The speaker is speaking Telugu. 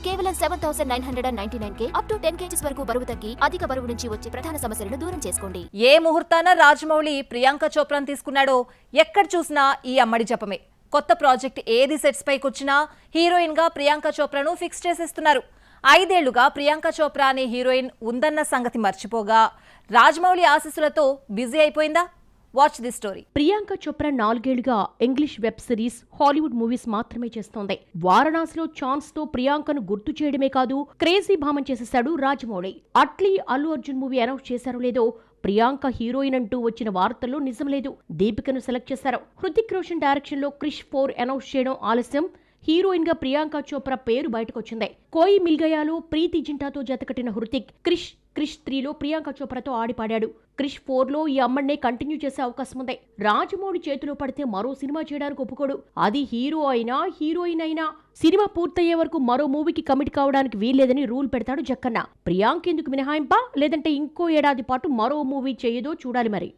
కేవలం 7999K అప్ టు 10 kgs వరకు బరువు తగ్గి అధిక బరువు నుంచి వచ్చే ప్రధాన సమస్యలను దూరం చేసుకోండి. ఏ ముహూర్తాన రాజమౌళి ప్రియాంక చోప్రాను తీసుకున్నాడో ఎక్కడ చూసినా ఈ అమ్మడి జపమే. కొత్త ప్రాజెక్ట్ ఏది సెట్స్ పైకి వచ్చినా హీరోయిన్ గా ప్రియాంక చోప్రాను ఫిక్స్ చేసేస్తున్నారు. 5 ఏళ్లుగా ప్రియాంక చోప్రా అనే హీరోయిన్ ఉందన్న సంగతి మర్చిపోగా రాజమౌళి ఆశీస్సులతో బిజీ అయిపోయిందా? Watch the story. Priyanka Chopra 4 ఏళ్లుగా English web series, Hollywood movies మాత్రమే చేస్తోంది. వారణాసిలో ఛాన్స్ తో ప్రియాంకను గుర్తు చేయడమే కాదు, క్రేజీ భామం చేసేశాడు రాజమౌళి. అట్లీ అల్లు అర్జున్ మూవీ అనౌన్స్ చేశారో లేదో, ప్రియాంక హీరోయిన్ అంటూ వచ్చిన వార్తల్లో నిజం లేదు. దీపికను సెలెక్ట్ చేశారు. హృతిక్ రోషన్ డైరెక్షన్ లో క్రిష్ 4 అనౌన్స్ చేయడం ఆలస్యం. హీరోయిన్ గా ప్రియాంక చోప్రా పేరు బయటకొచ్చింది. కోయి మిల్గయాలో ప్రీతి జింటాతో జతకట్టిన హృతిక్ క్రిష్ 3లో ప్రియాంక చోప్రాతో ఆడిపాడాడు. క్రిష్ 4లో ఈ అమ్మడినే కంటిన్యూ చేసే అవకాశం ఉంది. రాజమౌళి చేతిలో పడితే మరో సినిమా చేయడానికి ఒప్పుకోడు. అది హీరో అయినా హీరోయిన్ అయినా సినిమా పూర్తయ్యే వరకు మరో మూవీకి కమిట్ కావడానికి వీల్లేదని రూల్ పెడతాడు జక్కన్న. ప్రియాంక ఎందుకు మినహాయింపా, లేదంటే ఇంకో ఏడాది పాటు మరో మూవీ చేయదో చూడాలి మరి.